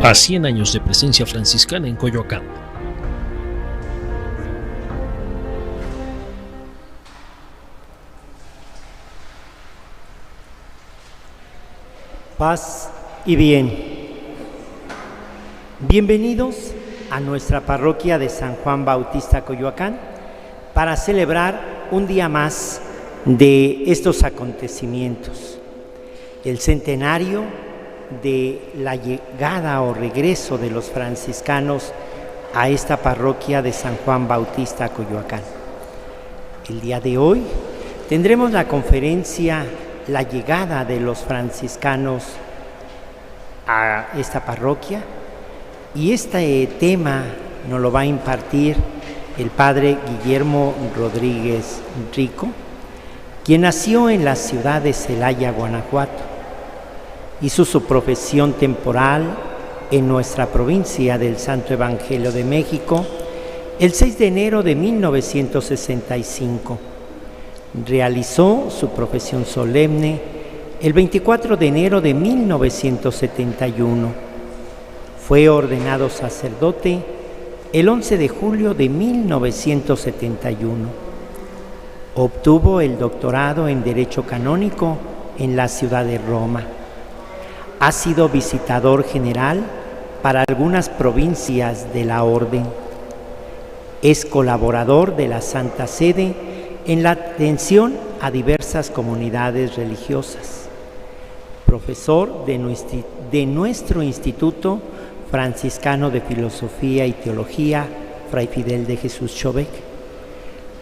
a 100 años de presencia franciscana en Coyoacán. Paz y bien. Bienvenidos a nuestra parroquia de San Juan Bautista, Coyoacán, para celebrar un día más de estos acontecimientos, el centenario de la llegada o regreso de los franciscanos a esta parroquia de San Juan Bautista, Coyoacán. El día de hoy tendremos la conferencia La llegada de los franciscanos a esta parroquia, y este tema nos lo va a impartir el padre Guillermo Rodríguez Rico, quien nació en la ciudad de Celaya, Guanajuato. Hizo su profesión temporal en nuestra provincia del Santo Evangelio de México el 6 de enero de 1965. Realizó su profesión solemne el 24 de enero de 1971. Fue ordenado sacerdote el 11 de julio de 1971. Obtuvo el doctorado en Derecho Canónico en la ciudad de Roma. Ha sido visitador general para algunas provincias de la Orden. Es colaborador de la Santa Sede en la atención a diversas comunidades religiosas. Profesor de nuestro Instituto Franciscano de Filosofía y Teología, Fray Fidel de Jesús Chobec.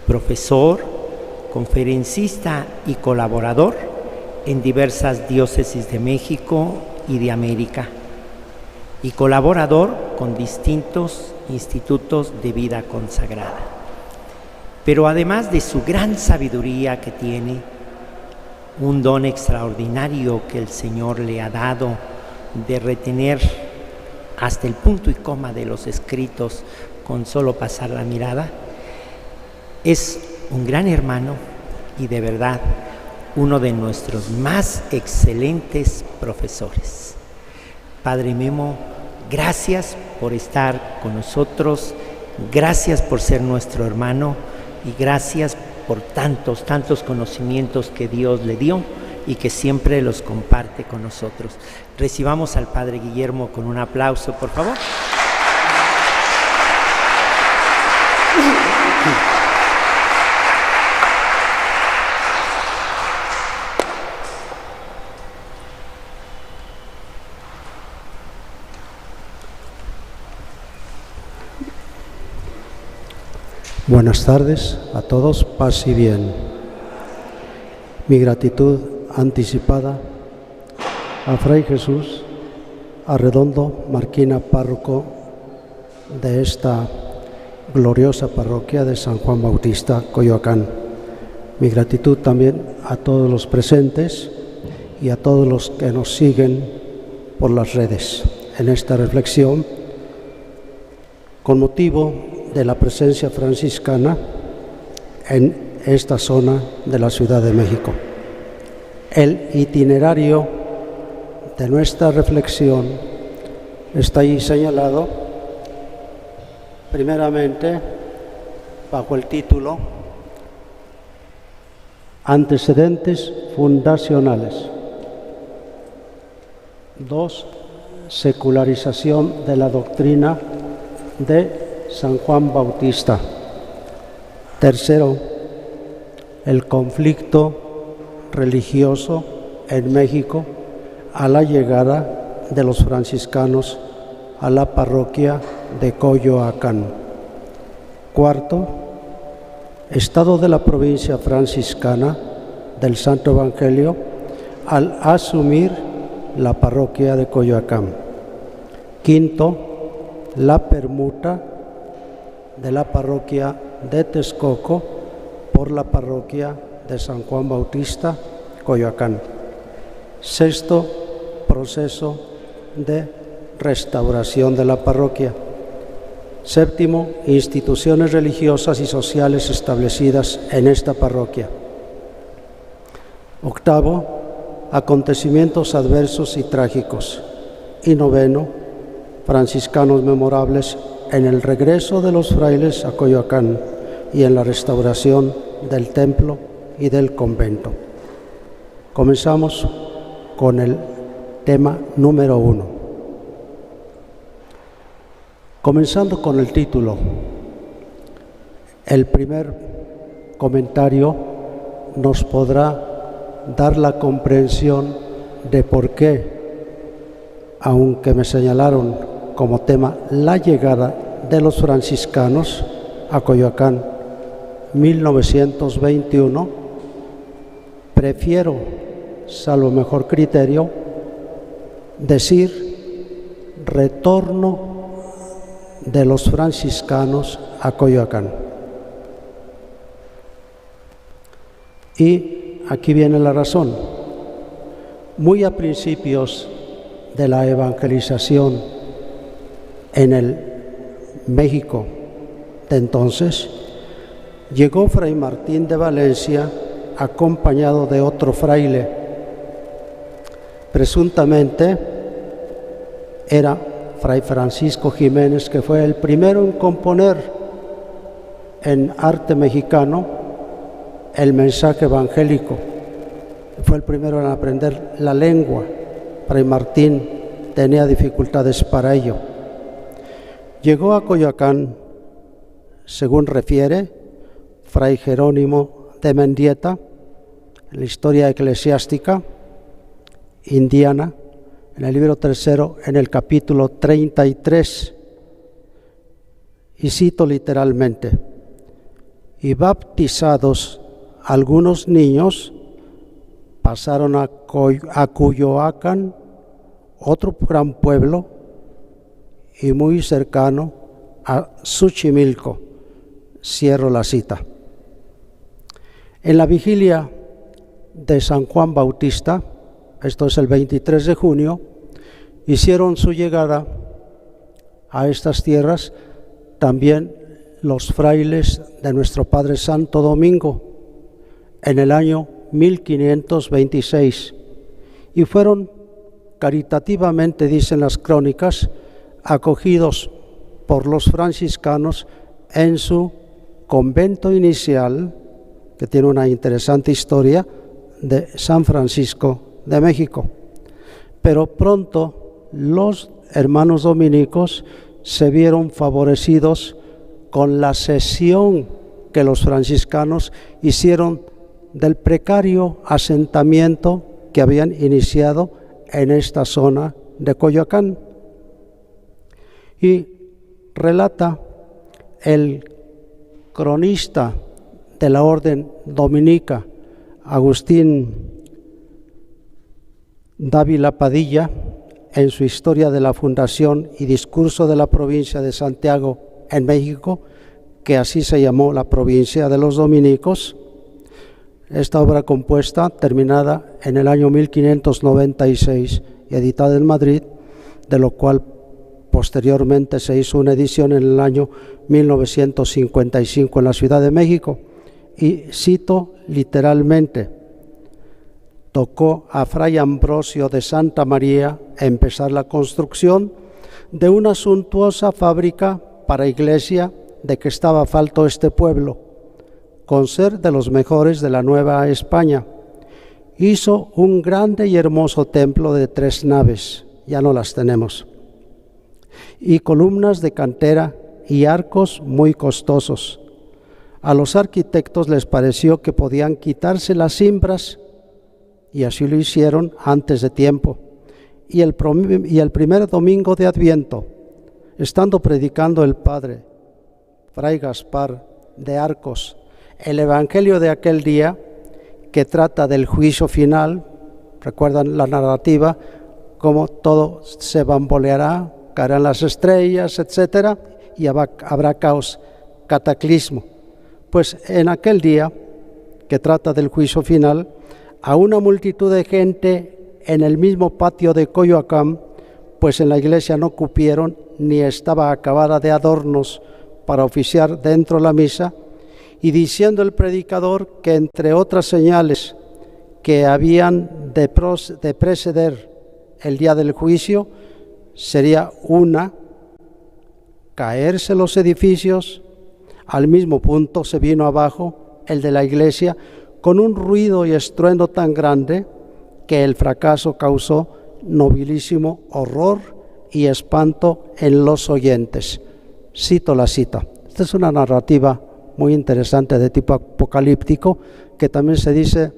Profesor, conferencista y colaborador en diversas diócesis de México y de América. Y colaborador con distintos institutos de vida consagrada. Pero además de su gran sabiduría que tiene, un don extraordinario que el Señor le ha dado de retener hasta el punto y coma de los escritos con solo pasar la mirada, es un gran hermano y de verdad uno de nuestros más excelentes profesores. Padre Memo, gracias por estar con nosotros, gracias por ser nuestro hermano, y gracias por tantos conocimientos que Dios le dio y que siempre los comparte con nosotros. Recibamos al Padre Guillermo con un aplauso, por favor. Buenas tardes a todos, paz y bien. Mi gratitud anticipada a Fray Jesús Arredondo Marquina, párroco de esta gloriosa parroquia de San Juan Bautista, Coyoacán. Mi gratitud también a todos los presentes y a todos los que nos siguen por las redes en esta reflexión con motivo de la presencia franciscana en esta zona de la Ciudad de México. El itinerario de nuestra reflexión está ahí señalado, primeramente bajo el título Antecedentes fundacionales. 2. Secularización de la doctrina de San Juan Bautista. 3. El conflicto religioso en México a la llegada de los franciscanos a la parroquia de Coyoacán. 4. Estado de la provincia franciscana del Santo Evangelio al asumir la parroquia de Coyoacán. 5. La permuta de la parroquia de Texcoco por la parroquia de San Juan Bautista, Coyoacán. 6. Proceso de restauración de la parroquia. 7. Instituciones religiosas y sociales establecidas en esta parroquia. 8. Acontecimientos adversos y trágicos. Y 9. franciscanos memorables en el regreso de los frailes a Coyoacán y en la restauración del templo y del convento. Comenzamos con el tema número 1. Comenzando con el título, el primer comentario nos podrá dar la comprensión de por qué, aunque me señalaron como tema la llegada de los franciscanos a Coyoacán 1921, prefiero, salvo mejor criterio, decir retorno de los franciscanos a Coyoacán. Y aquí viene la razón. Muy a principios de la evangelización en el México de entonces, llegó Fray Martín de Valencia acompañado de otro fraile. Presuntamente era Fray Francisco Jiménez, que fue el primero en componer en arte mexicano el mensaje evangélico. Fue el primero en aprender la lengua. Fray Martín tenía dificultades para ello. Llegó a Coyoacán, según refiere Fray Jerónimo de Mendieta, en la Historia Eclesiástica Indiana, en el libro 3, en el capítulo 33, y cito literalmente: y bautizados algunos niños, pasaron a Cuyoacán, otro gran pueblo y muy cercano a Xochimilco. Cierro la cita. En la vigilia de San Juan Bautista, esto es el 23 de junio, hicieron su llegada a estas tierras también los frailes de nuestro Padre Santo Domingo en el año 1526, y fueron caritativamente, dicen las crónicas, acogidos por los franciscanos en su convento inicial, que tiene una interesante historia, de San Francisco de México. Pero pronto los hermanos dominicos se vieron favorecidos con la cesión que los franciscanos hicieron del precario asentamiento que habían iniciado en esta zona de Coyoacán. Y relata el cronista de la orden dominica, Agustín Dávila Padilla, en su Historia de la Fundación y Discurso de la Provincia de Santiago en México, que así se llamó la provincia de los dominicos. Esta obra compuesta, terminada en el año 1596 y editada en Madrid, de lo cual posteriormente se hizo una edición en el año 1955 en la Ciudad de México. Y cito literalmente: tocó a Fray Ambrosio de Santa María empezar la construcción de una suntuosa fábrica para iglesia de que estaba falto este pueblo, con ser de los mejores de la Nueva España. Hizo un grande y hermoso templo de 3 naves, ya no las tenemos, y columnas de cantera y arcos muy costosos. A los arquitectos les pareció que podían quitarse las cimbras, y así lo hicieron antes de tiempo. Y el primer domingo de Adviento, estando predicando el padre Fray Gaspar de Arcos el evangelio de aquel día, que trata del juicio final, recuerdan la narrativa, cómo todo se bamboleará, caerán las estrellas, etcétera, y habrá caos, cataclismo. Pues en aquel día, que trata del juicio final, a una multitud de gente en el mismo patio de Coyoacán, pues en la iglesia no cupieron ni estaba acabada de adornos para oficiar dentro la misa, y diciendo el predicador que entre otras señales que habían de preceder el día del juicio, sería una, caerse los edificios, al mismo punto se vino abajo el de la iglesia con un ruido y estruendo tan grande que el fracaso causó nobilísimo horror y espanto en los oyentes. Cito la cita. Esta es una narrativa muy interesante de tipo apocalíptico que también se dice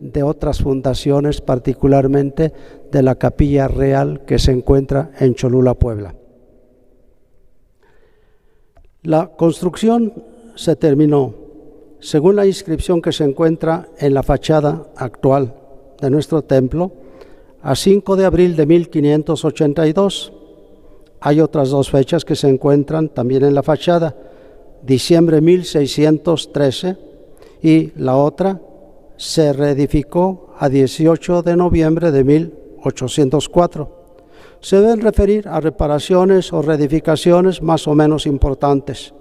de otras fundaciones, particularmente de la Capilla Real que se encuentra en Cholula, Puebla. La construcción se terminó, según la inscripción que se encuentra en la fachada actual de nuestro templo, a 5 de abril de 1582. Hay otras dos fechas que se encuentran también en la fachada, diciembre 1613, y la otra se reedificó a 18 de noviembre de 1804. Se deben referir a reparaciones o reedificaciones más o menos importantes.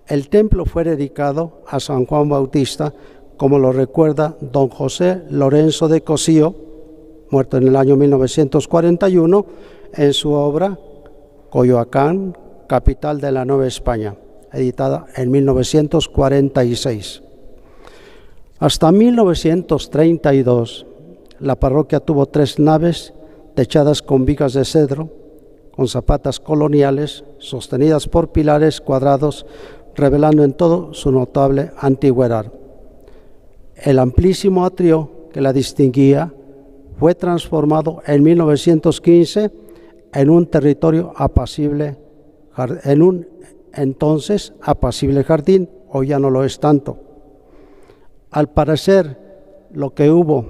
El templo fue dedicado a San Juan Bautista, como lo recuerda don José Lorenzo de Cosío, muerto en el año 1941, en su obra Coyoacán, capital de la Nueva España, editada en 1946. Hasta 1932, la parroquia tuvo 3 naves techadas con vigas de cedro, con zapatas coloniales, sostenidas por pilares cuadrados, revelando en todo su notable antigüedad. El amplísimo atrio que la distinguía fue transformado en 1915 en un territorio apacible, en un entonces apacible jardín, hoy ya no lo es tanto. Al parecer, lo que hubo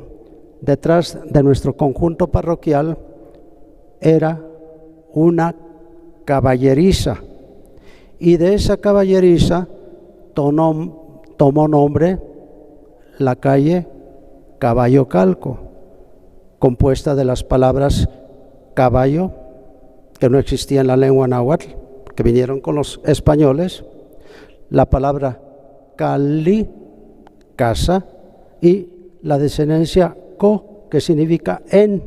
detrás de nuestro conjunto parroquial era una caballeriza, y de esa caballeriza tomó nombre la calle Caballo Calco, compuesta de las palabras caballo, que no existía en la lengua náhuatl, que vinieron con los españoles, la palabra cali, casa, y la descendencia co, que significa en.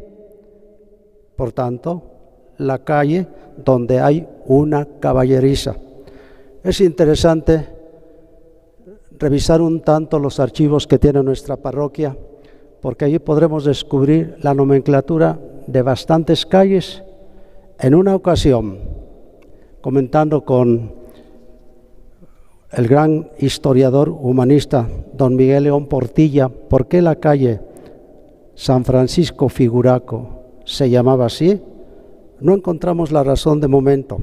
Por tanto, la calle donde hay una caballeriza. Es interesante revisar un tanto los archivos que tiene nuestra parroquia, porque allí podremos descubrir la nomenclatura de bastantes calles. En una ocasión, comentando con el gran historiador humanista don Miguel León Portilla, ¿por qué la calle San Francisco Figuraco se llamaba así? No encontramos la razón de momento,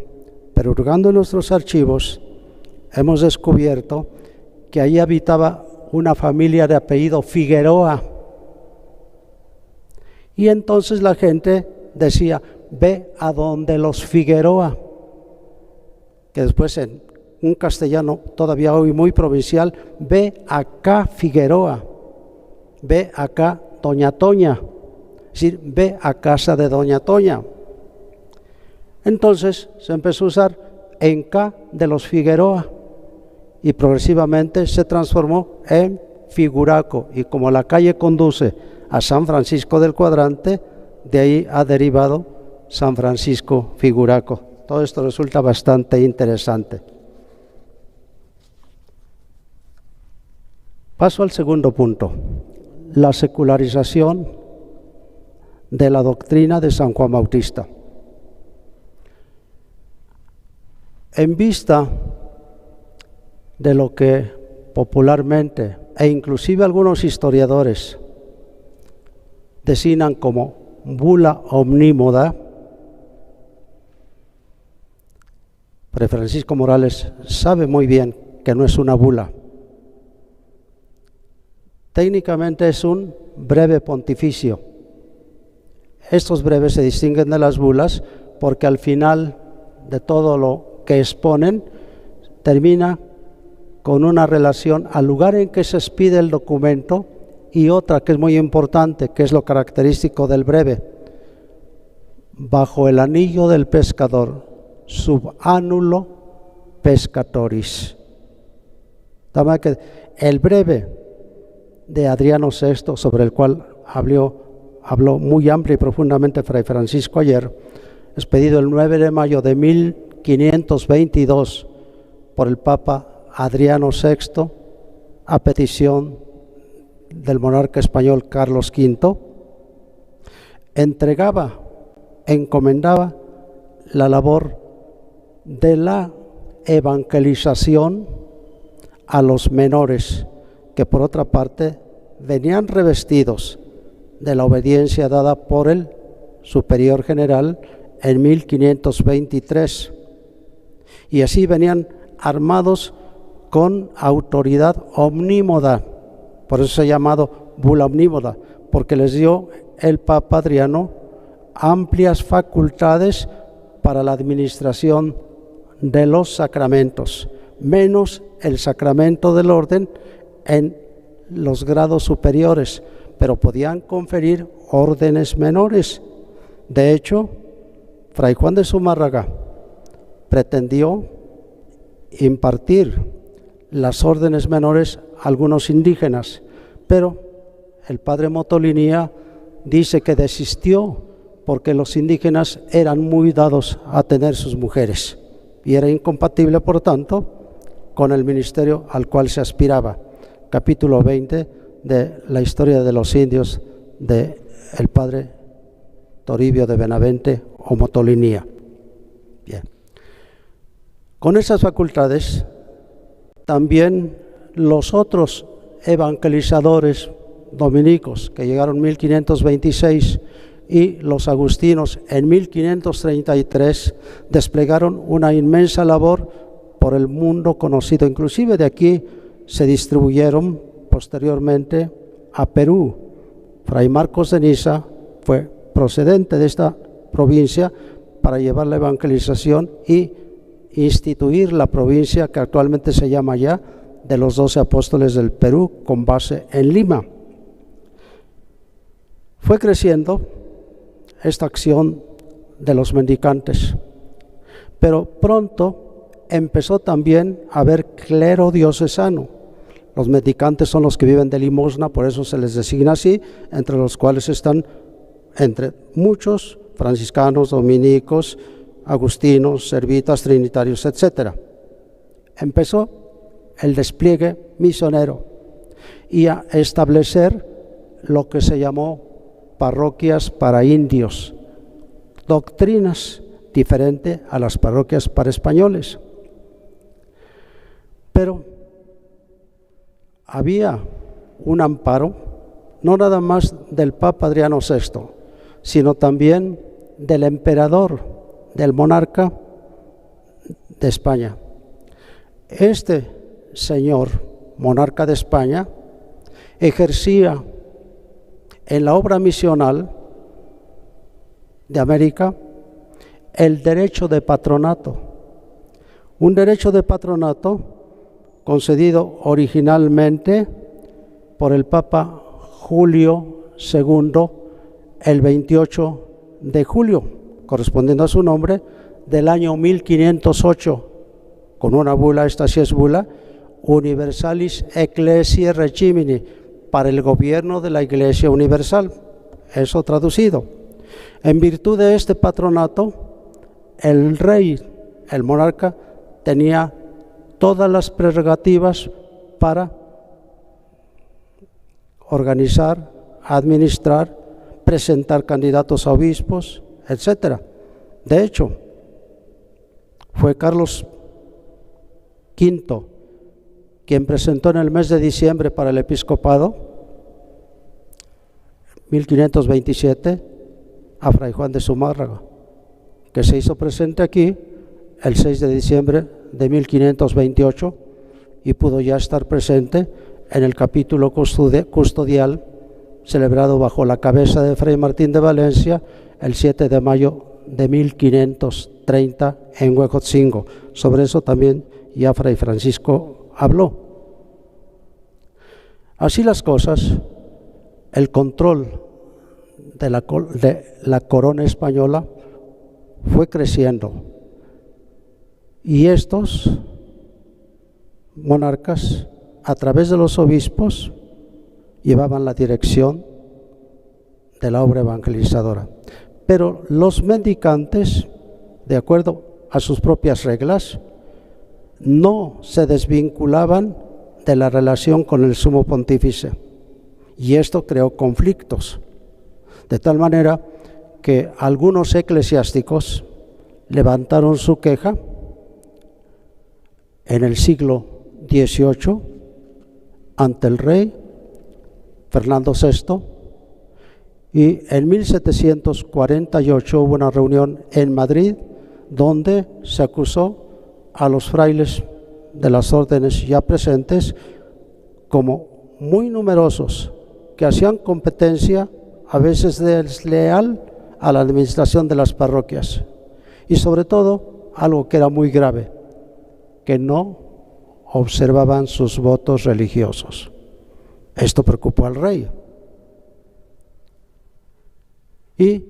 pero hurgando en nuestros archivos hemos descubierto que allí habitaba una familia de apellido Figueroa, y entonces la gente decía: ve a donde los Figueroa, que después en un castellano todavía hoy muy provincial, ve acá Figueroa, ve acá Doña Toña, es decir, ve a casa de Doña Toña. Entonces se empezó a usar en K de los Figueroa y progresivamente se transformó en Figuraco, y como la calle conduce a San Francisco del Cuadrante, de ahí ha derivado San Francisco Figuraco. Todo esto resulta bastante interesante. Paso al segundo punto, la secularización de la doctrina de San Juan Bautista. En vista de lo que popularmente e inclusive algunos historiadores designan como bula omnímoda, Fray Francisco Morales sabe muy bien que no es una bula. Técnicamente es un breve pontificio. Estos breves se distinguen de las bulas porque al final de todo lo que exponen termina con una relación al lugar en que se expide el documento y otra que es muy importante, que es lo característico del breve: bajo el anillo del pescador, sub annulo pescatoris. El breve de Adriano VI, sobre el cual habló muy amplia y profundamente Fray Francisco ayer, expedido el 9 de mayo de 1522 por el Papa Adriano VI a petición del monarca español Carlos V, encomendaba la labor de la evangelización a los menores, que por otra parte venían revestidos de la obediencia dada por el superior general en 1523, y así venían armados con autoridad omnímoda. Por eso se ha llamado bula omnímoda, porque les dio el Papa Adriano amplias facultades para la administración de los sacramentos, menos el sacramento del orden en los grados superiores, pero podían conferir órdenes menores. De hecho, Fray Juan de Zumárraga pretendió impartir las órdenes menores a algunos indígenas, pero el padre Motolinía dice que desistió porque los indígenas eran muy dados a tener sus mujeres y era incompatible, por tanto, con el ministerio al cual se aspiraba. Capítulo 20 de la historia de los indios de el padre Toribio de Benavente o Motolinía. Bien. Con esas facultades, también los otros evangelizadores dominicos que llegaron en 1526 y los agustinos en 1533 desplegaron una inmensa labor por el mundo conocido. Inclusive de aquí se distribuyeron posteriormente a Perú. Fray Marcos de Niza fue procedente de esta provincia para llevar la evangelización y instituir la provincia que actualmente se llama ya de los 12 apóstoles del Perú, con base en Lima. Fue creciendo esta acción de los mendicantes, pero pronto empezó también a haber clero diocesano. Los mendicantes son los que viven de limosna, por eso se les designa así, entre los cuales están, entre muchos, franciscanos, dominicos, agustinos, servitas, trinitarios, etc. Empezó el despliegue misionero y a establecer lo que se llamó parroquias para indios, doctrinas diferentes a las parroquias para españoles. Pero había un amparo, no nada más del Papa Adriano VI, sino también del emperador, del monarca de España. Este señor, monarca de España, ejercía en la obra misional de América el derecho de patronato, un derecho de patronato concedido originalmente por el Papa Julio II el 28 de julio, correspondiendo a su nombre, del año 1508, con una bula, esta sí es bula, Universalis Ecclesiae Regimini, para el gobierno de la Iglesia Universal, eso traducido. En virtud de este patronato, el rey, el monarca, tenía todas las prerrogativas para organizar, administrar, presentar candidatos a obispos, etc. De hecho, fue Carlos V quien presentó en el mes de diciembre para el episcopado, 1527, a Fray Juan de Zumárraga, que se hizo presente aquí el 6 de diciembre de 1528 y pudo ya estar presente en el capítulo custodial celebrado bajo la cabeza de Fray Martín de Valencia el 7 de mayo de 1530 en Huejotzingo. Sobre eso también ya Fray Francisco habló. Así las cosas, el control de la corona española fue creciendo y estos monarcas, a través de los obispos, llevaban la dirección de la obra evangelizadora. pero los mendicantes, de acuerdo a sus propias reglas, no se desvinculaban de la relación con el sumo pontífice, y esto creó conflictos, de tal manera que algunos eclesiásticos levantaron su queja en el siglo XVIII ante el rey Fernando VI, y en 1748 hubo una reunión en Madrid donde se acusó a los frailes de las órdenes ya presentes como muy numerosos, que hacían competencia a veces desleal a la administración de las parroquias, y sobre todo algo que era muy grave, que no observaban sus votos religiosos. Esto preocupó al rey y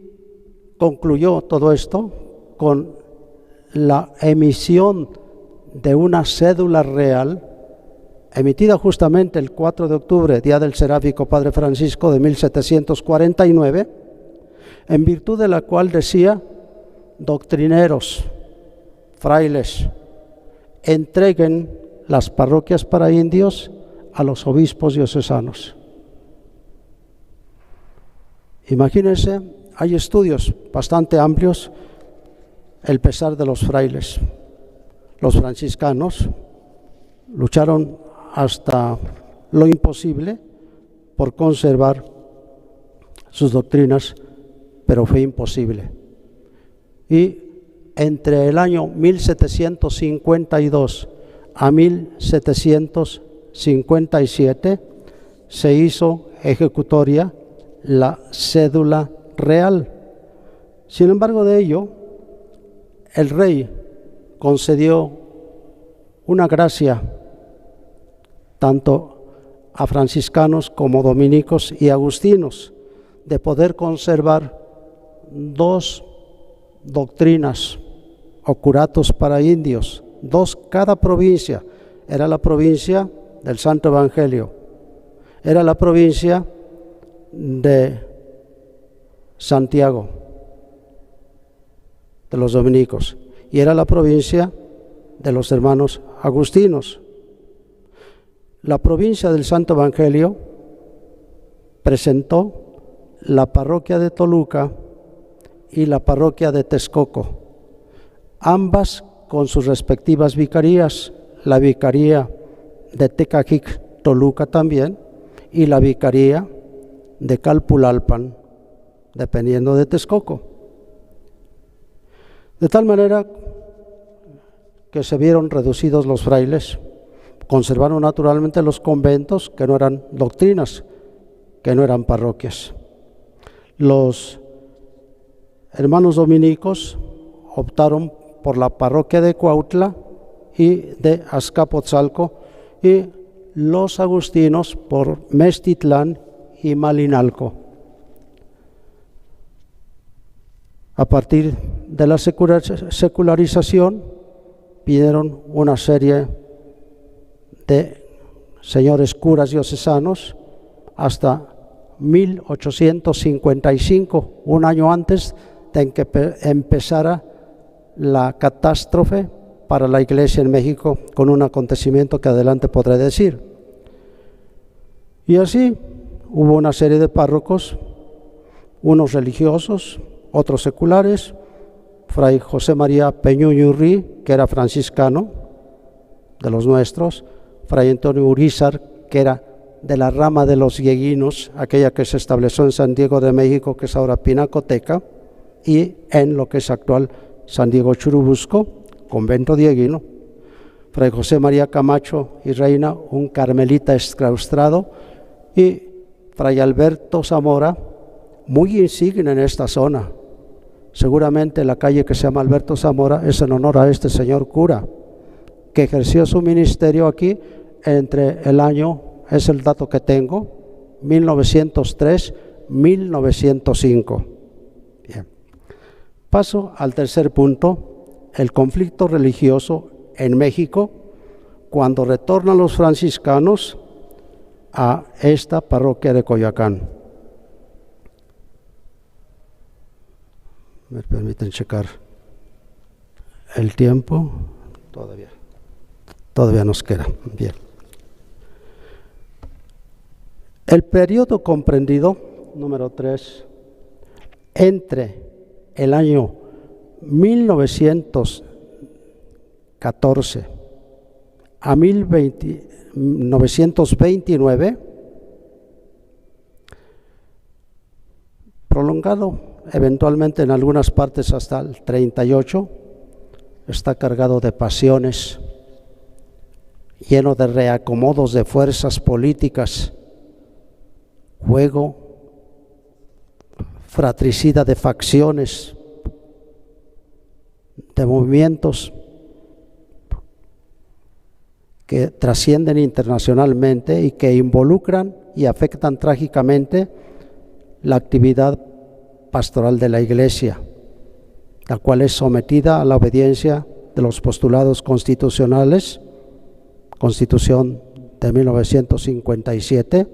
concluyó todo esto con la emisión de una cédula real emitida justamente el 4 de octubre, día del seráfico Padre Francisco de 1749, en virtud de la cual decía: doctrineros, frailes, entreguen las parroquias para indios a los obispos diocesanos. Imagínense, hay estudios bastante amplios, el pesar de los frailes. Los franciscanos lucharon hasta lo imposible por conservar sus doctrinas, pero fue imposible. Y entre el año 1752 a 1757 se hizo ejecutoria la cédula real. Sin embargo de ello, el rey concedió una gracia tanto a franciscanos como dominicos y agustinos de poder conservar dos doctrinas o curatos para indios, dos cada provincia. Era la provincia del Santo Evangelio, era la provincia de Santiago, de los dominicos, y era la provincia de los hermanos agustinos. La provincia del Santo Evangelio presentó la parroquia de Toluca y la parroquia de Texcoco, ambas con sus respectivas vicarías, la vicaría de Tecajic, Toluca también, y la vicaría de Calpulalpan, dependiendo de Texcoco. De tal manera que se vieron reducidos los frailes. Conservaron naturalmente los conventos, que no eran doctrinas, que no eran parroquias. Los hermanos dominicos optaron por la parroquia de Cuautla y de Azcapotzalco, y los agustinos por Meztitlán y Malinalco. A partir de la secularización vinieron una serie de señores curas diocesanos hasta 1855, un año antes de que empezara la catástrofe para la Iglesia en México, con un acontecimiento que adelante podré decir. Y así hubo una serie de párrocos, unos religiosos, otros seculares. Fray José María Peñuñurri, que era franciscano, de los nuestros; Fray Antonio Urízar, que era de la rama de los dieguinos, aquella que se estableció en San Diego de México, que es ahora Pinacoteca, y en lo que es actual San Diego Churubusco, convento dieguino; Fray José María Camacho y Reina, un carmelita exclaustrado; y Fray Alberto Zamora, muy insigne en esta zona. Seguramente la calle que se llama Alberto Zamora es en honor a este señor cura, que ejerció su ministerio aquí entre el año, es el dato que tengo, 1903-1905. Bien. Paso al tercer punto, el conflicto religioso en México, cuando retornan los franciscanos a esta parroquia de Coyoacán. Me permiten checar el tiempo. Todavía nos queda. Bien. El periodo comprendido, número 3, entre el año 1914 a 1929, prolongado eventualmente en algunas partes hasta el 38, está cargado de pasiones, lleno de reacomodos de fuerzas políticas, juego fratricida de facciones, de movimientos que trascienden internacionalmente y que involucran y afectan trágicamente la actividad pastoral de la Iglesia, la cual es sometida a la obediencia de los postulados constitucionales, Constitución de 1957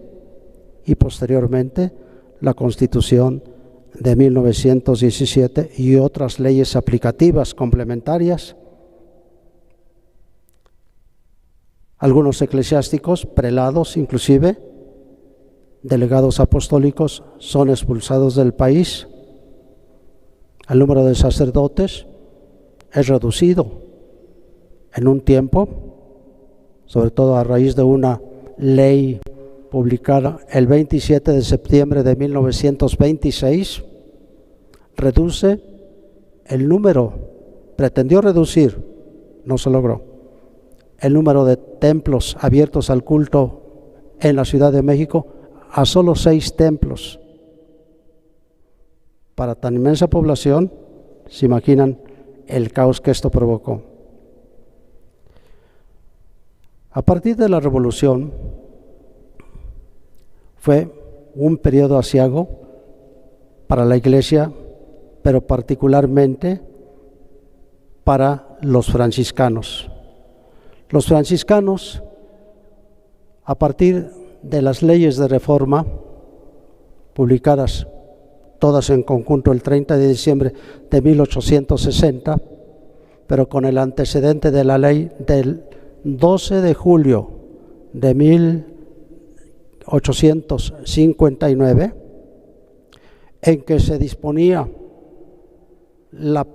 y posteriormente la Constitución de 1917 y otras leyes aplicativas complementarias. Algunos eclesiásticos, prelados inclusive, delegados apostólicos, son expulsados del país. El número de sacerdotes es reducido en un tiempo, sobre todo a raíz de una ley publicada el 27 de septiembre de 1926, reduce el número, pretendió reducir, no se logró, el número de templos abiertos al culto en la Ciudad de México a solo 6 templos. Para tan inmensa población, se imaginan el caos que esto provocó. A partir de la Revolución, fue un periodo aciago para la Iglesia, pero particularmente para los franciscanos. Los franciscanos, a partir de las leyes de reforma, publicadas todas en conjunto el 30 de diciembre de 1860, pero con el antecedente de la ley del 12 de julio de 1859, en que se disponía la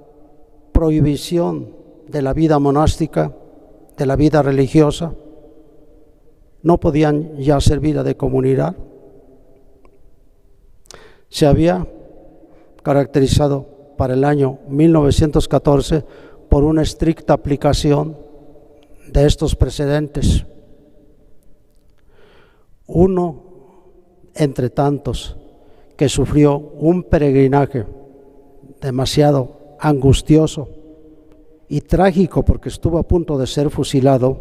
prohibición de la vida monástica, de la vida religiosa, no podían ya ser vida de comunidad. Se había caracterizado para el año 1914 por una estricta aplicación de estos precedentes. Uno entre tantos que sufrió un peregrinaje demasiado angustioso y trágico, porque estuvo a punto de ser fusilado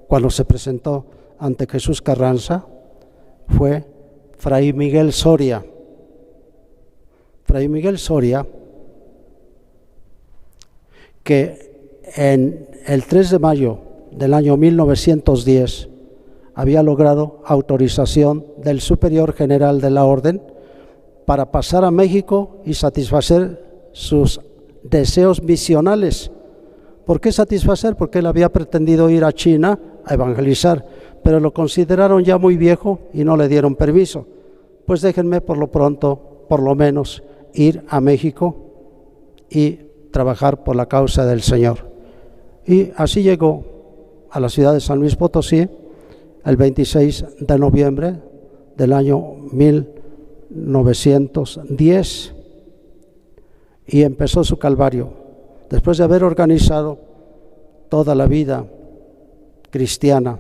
cuando se presentó ante Jesús Carranza, fue Fray Miguel Soria. Fray Miguel Soria, que en el 3 de mayo del año 1910 había logrado autorización del Superior General de la Orden para pasar a México y satisfacer sus deseos misionales. ¿Por qué satisfacer? Porque él había pretendido ir a China a evangelizar, pero lo consideraron ya muy viejo y no le dieron permiso. Pues déjenme por lo pronto, por lo menos, ir a México y trabajar por la causa del Señor. Y así llegó a la ciudad de San Luis Potosí el 26 de noviembre del año 1910 y empezó su calvario. Después de haber organizado toda la vida cristiana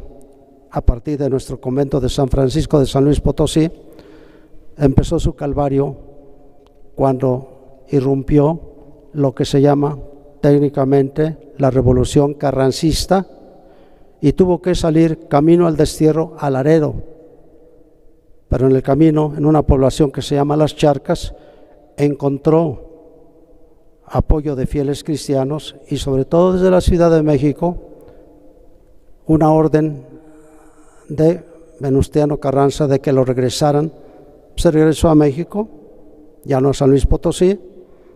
a partir de nuestro convento de San Francisco de San Luis Potosí, empezó su calvario cuando irrumpió lo que se llama técnicamente la Revolución Carrancista y tuvo que salir camino al destierro a Laredo. Pero en el camino, en una población que se llama Las Charcas, encontró apoyo de fieles cristianos y sobre todo desde la Ciudad de México una orden de Venustiano Carranza de que lo regresaran. Se regresó a México, ya no a San Luis Potosí,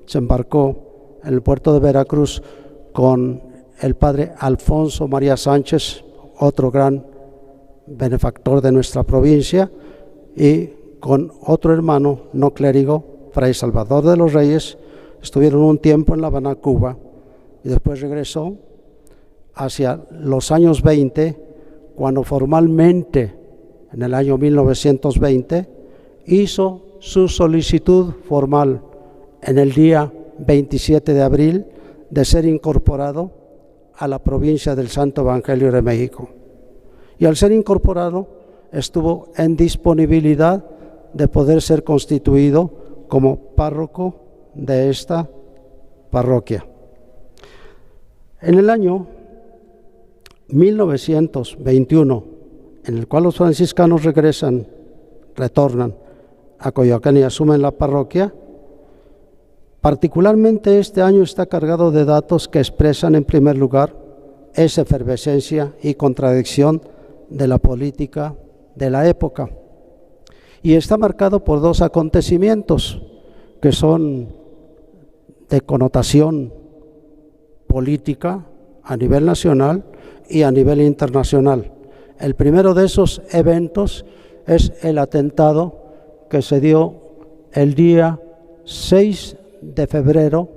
se embarcó en el puerto de Veracruz con el padre Alfonso María Sánchez, otro gran benefactor de nuestra provincia, y con otro hermano no clérigo, Fray Salvador de los Reyes. Estuvieron un tiempo en La Habana, Cuba, y después regresó hacia los años 20, cuando formalmente, en el año 1920, hizo su solicitud formal en el día 27 de abril de ser incorporado a la provincia del Santo Evangelio de México. Y al ser incorporado, estuvo en disponibilidad de poder ser constituido como párroco de esta parroquia. En el año 1921, en el cual los franciscanos retornan a Coyoacán y asumen la parroquia, particularmente este año está cargado de datos que expresan en primer lugar esa efervescencia y contradicción de la política de la época. Y está marcado por dos acontecimientos que son de connotación política a nivel nacional y a nivel internacional. El primero de esos eventos es el atentado que se dio el día 6 de febrero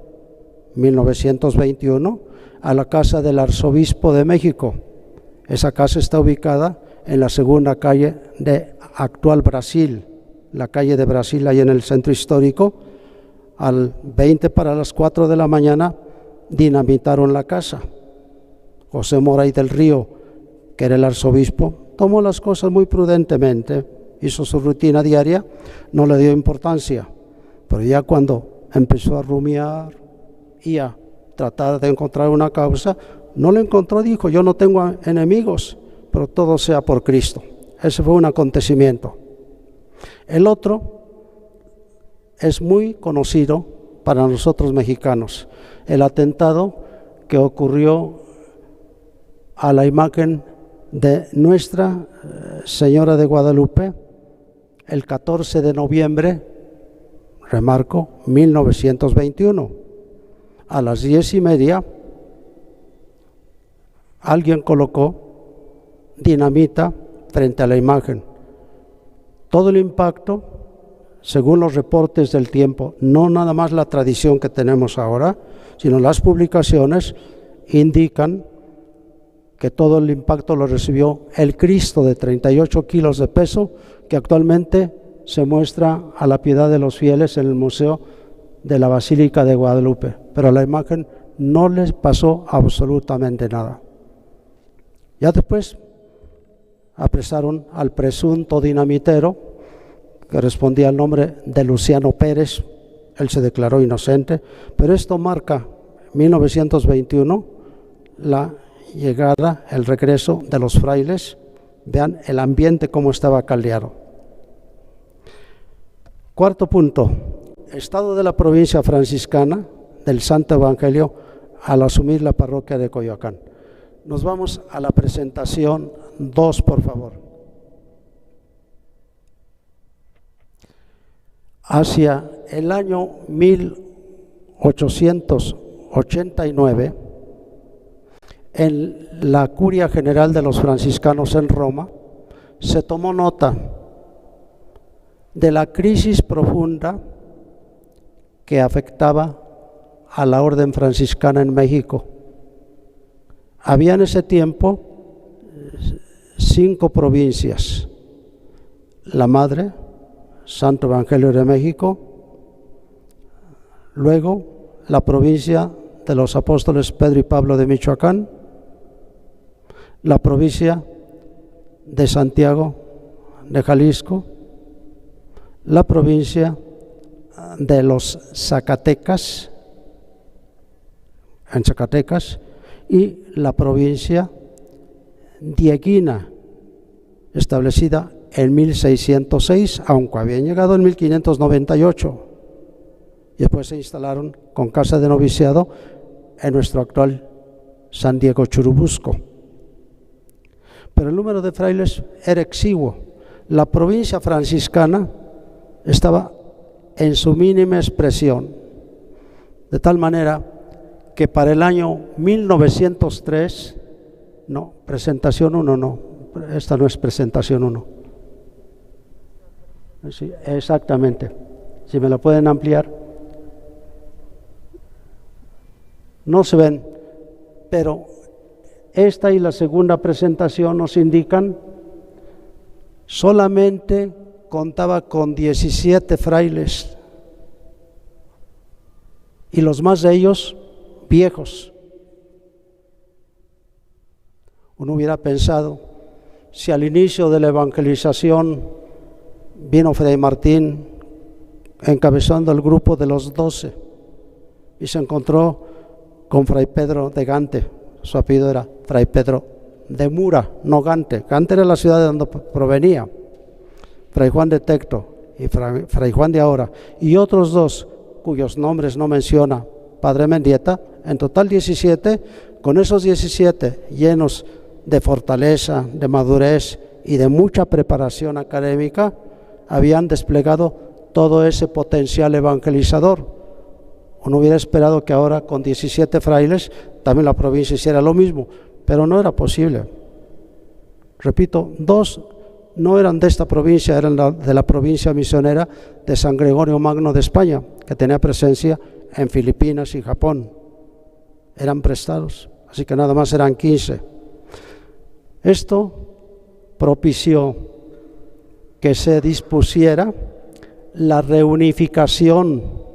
1921 a la casa del arzobispo de México. Esa casa está ubicada en la segunda calle de actual Brasil, la calle de Brasil, ahí en el centro histórico. Al 20 para las 4 de la mañana dinamitaron la casa. José Moray del Río, que era el arzobispo, tomó las cosas muy prudentemente, hizo su rutina diaria, no le dio importancia, pero ya cuando empezó a rumiar y a tratar de encontrar una causa, no lo encontró, dijo: yo no tengo enemigos, pero todo sea por Cristo. Ese fue un acontecimiento. El otro es muy conocido para nosotros mexicanos, el atentado que ocurrió a la imagen de Nuestra Señora de Guadalupe el 14 de noviembre, remarco, 1921. A las 10:30, alguien colocó dinamita frente a la imagen. Todo el impacto, según los reportes del tiempo, no nada más la tradición que tenemos ahora, sino las publicaciones, indican que todo el impacto lo recibió el Cristo de 38 kilos de peso, que actualmente se muestra a la piedad de los fieles en el Museo de la Basílica de Guadalupe, pero a la imagen no les pasó absolutamente nada. Ya después apresaron al presunto dinamitero, que respondía al nombre de Luciano Pérez. Él se declaró inocente, pero esto marca 1921 la llegada, el regreso de los frailes. Vean el ambiente cómo estaba caldeado. Cuarto punto, estado de la provincia franciscana del Santo Evangelio al asumir la parroquia de Coyoacán. Nos vamos a la presentación 2, por favor. Hacia el año 1889, en la Curia General de los Franciscanos en Roma, se tomó nota de la crisis profunda que afectaba a la orden franciscana en México. Había en ese tiempo 5 provincias: la madre, Santo Evangelio de México, luego la provincia de los apóstoles Pedro y Pablo de Michoacán, la provincia de Santiago de Jalisco, la provincia de los Zacatecas, en Zacatecas, y la provincia dieguina, establecida en 1606, aunque habían llegado en 1598, y después se instalaron con casa de noviciado en nuestro actual San Diego Churubusco. Pero el número de frailes era exiguo. La provincia franciscana estaba en su mínima expresión. De tal manera que para el año 1903, no, presentación 1 no, esta no es presentación 1. Sí, exactamente, si me la pueden ampliar. No se ven, pero esta y la segunda presentación nos indican solamente contaba con 17 frailes y los más de ellos viejos. Uno hubiera pensado, si al inicio de la evangelización vino Fray Martín encabezando el grupo de los 12 y se encontró con Fray Pedro de Gante, su apellido era Fray Pedro de Mura, no Gante. Gante era la ciudad de donde provenía. Fray Juan de Tecto y Fray Juan de Ahora y otros 2 cuyos nombres no menciona Padre Mendieta, en total 17. Con esos 17 llenos de fortaleza, de madurez y de mucha preparación académica, habían desplegado todo ese potencial evangelizador. Uno hubiera esperado que ahora con 17 frailes también la provincia hiciera lo mismo, pero no era posible. Repito, 2 no eran de esta provincia, eran de la provincia misionera de San Gregorio Magno de España, que tenía presencia en Filipinas y Japón. Eran prestados, así que nada más eran 15. Esto propició que se dispusiera la reunificación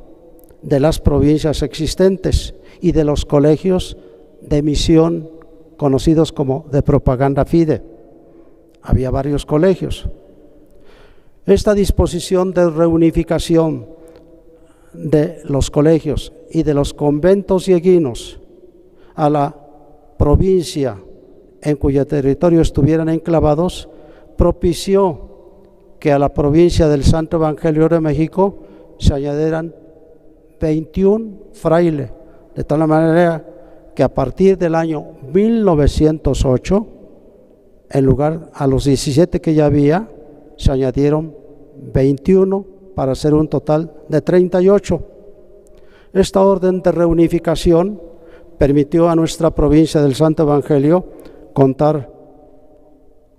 de las provincias existentes y de los colegios de misión conocidos como de propaganda fide. Había varios colegios. Esta disposición de reunificación de los colegios y de los conventos dieguinos a la provincia en cuyo territorio estuvieran enclavados propició que a la provincia del Santo Evangelio de México se añadieran 21 frailes, de tal manera que a partir del año 1908, en lugar a los 17 que ya había, se añadieron 21 para hacer un total de 38. Esta orden de reunificación permitió a nuestra provincia del Santo Evangelio contar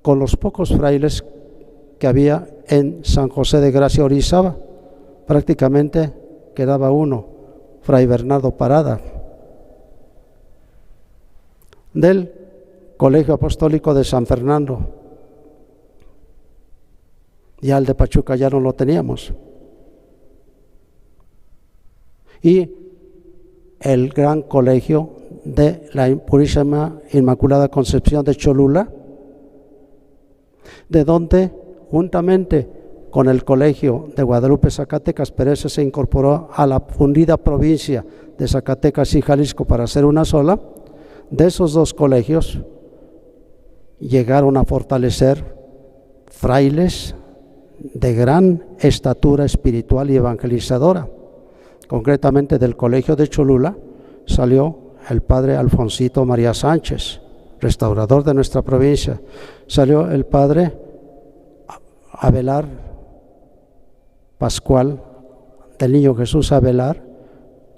con los pocos frailes que había en San José de Gracia, Orizaba. Prácticamente quedaba uno, Fray Bernardo Parada, del Colegio Apostólico de San Fernando. Ya el de Pachuca ya no lo teníamos. Y el gran colegio de la Purísima Inmaculada Concepción de Cholula, de donde juntamente con el colegio de Guadalupe Zacatecas, pero ese se incorporó a la fundida provincia de Zacatecas y Jalisco para hacer una sola. De esos 2 colegios llegaron a fortalecer frailes de gran estatura espiritual y evangelizadora. Concretamente del colegio de Cholula salió el padre Alfonsito María Sánchez, restaurador de nuestra provincia. Salió el padre Abelar Pascual, del Niño Jesús Abelar,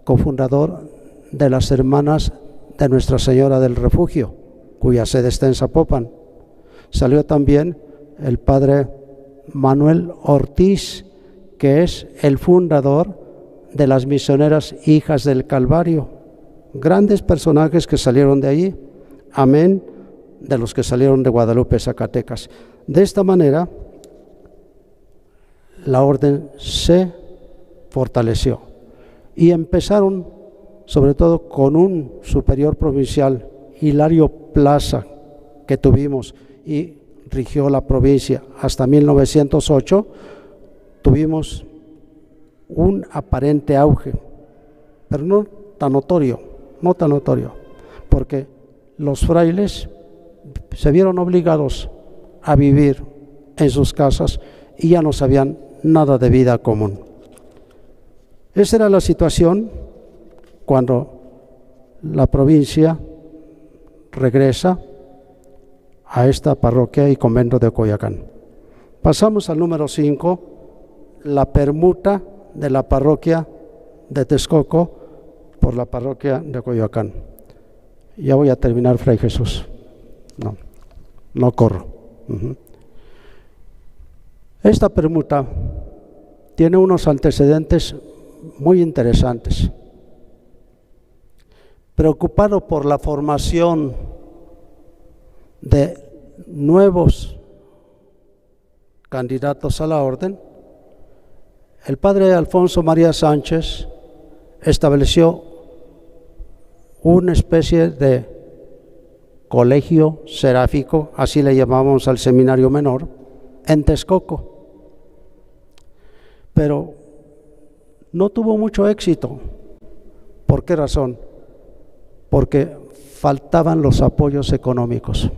cofundador de las Hermanas de Nuestra Señora del Refugio, cuya sede está en Zapopan. Salió también el padre Manuel Ortiz, que es el fundador de las Misioneras Hijas del Calvario. Grandes personajes que salieron de allí, amén de los que salieron de Guadalupe, Zacatecas. De esta manera, la orden se fortaleció y empezaron, sobre todo con un superior provincial, Hilario Plaza, que tuvimos y rigió la provincia hasta 1908, tuvimos un aparente auge, pero no tan notorio, porque los frailes se vieron obligados a vivir en sus casas y ya no sabían nada de vida común. Esa era la situación cuando la provincia regresa a esta parroquia y convento de Coyoacán. Pasamos al número 5, la permuta de la parroquia de Texcoco por la parroquia de Coyoacán. Ya voy a terminar, Fray Jesús. No corro. Esta permuta tiene unos antecedentes muy interesantes. Preocupado por la formación de nuevos candidatos a la orden, el padre Alfonso María Sánchez estableció una especie de colegio seráfico, así le llamamos al seminario menor, en Texcoco. Pero no tuvo mucho éxito. ¿Por qué razón? Porque faltaban los apoyos económicos.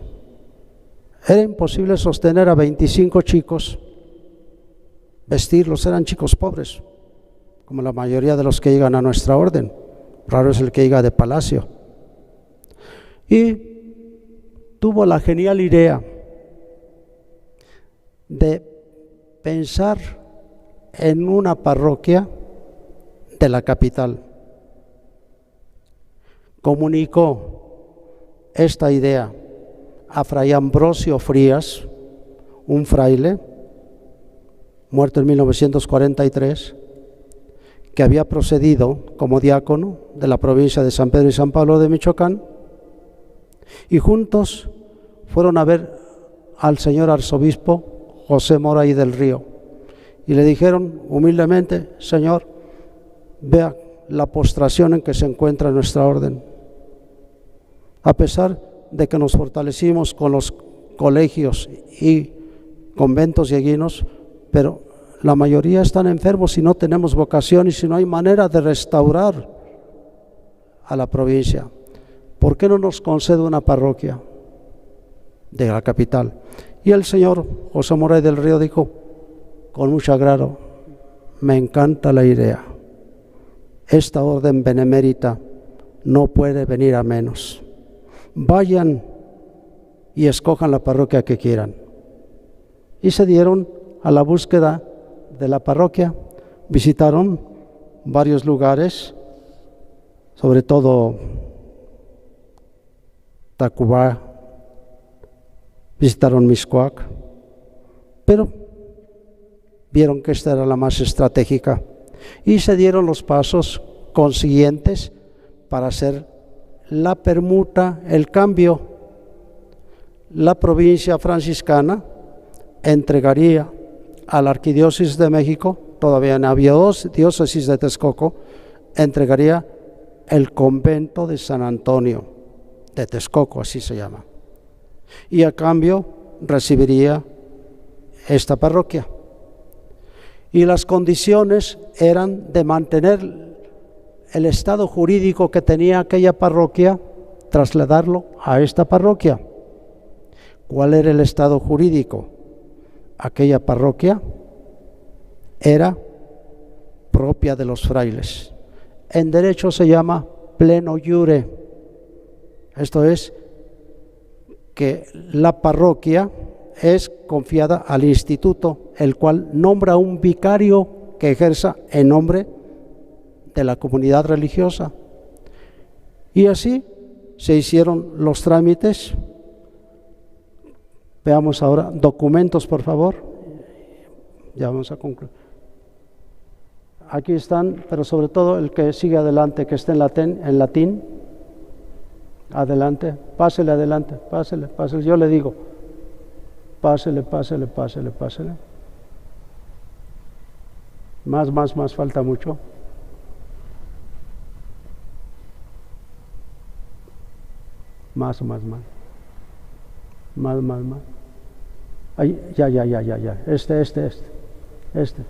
Era imposible sostener a 25 chicos, vestirlos, eran chicos pobres, como la mayoría de los que llegan a nuestra orden. Raro es el que llega de palacio. Y tuvo la genial idea de pensar en una parroquia de la capital. Comunicó esta idea a Fray Ambrosio Frías, un fraile, muerto en 1943, que había procedido como diácono de la provincia de San Pedro y San Pablo de Michoacán, y juntos fueron a ver al señor arzobispo José Moray del Río, y le dijeron humildemente: Señor, vea la postración en que se encuentra nuestra orden. A pesar de que nos fortalecimos con los colegios y conventos dieguinos, pero la mayoría están enfermos y no tenemos vocación, y si no hay manera de restaurar a la provincia, ¿por qué no nos concede una parroquia de la capital? Y el señor José Moray del Río dijo con mucho agrado: me encanta la idea, esta orden benemérita no puede venir a menos. Vayan y escojan la parroquia que quieran. Y se dieron a la búsqueda de la parroquia, visitaron varios lugares, sobre todo Tacubá, visitaron Mixcoac, pero vieron que esta era la más estratégica y se dieron los pasos consiguientes para hacer la permuta, el cambio. La provincia franciscana entregaría a la Arquidiócesis de México, todavía no había diócesis de Texcoco, entregaría el convento de San Antonio de Texcoco, así se llama, y a cambio recibiría esta parroquia. Y las condiciones eran de mantener el estado jurídico que tenía aquella parroquia, trasladarlo a esta parroquia. ¿Cuál era el estado jurídico? Aquella parroquia era propia de los frailes. En derecho se llama pleno iure. Esto es que la parroquia es confiada al instituto, el cual nombra un vicario que ejerza en nombre de la comunidad religiosa. Y así se hicieron los trámites. Veamos ahora documentos, por favor. Ya vamos a concluir. Aquí están, pero sobre todo el que sigue adelante, que está en latín. Adelante, pásele adelante, pásele. Yo le digo, pásele. Más, falta mucho. Más. Ahí, ya. Este.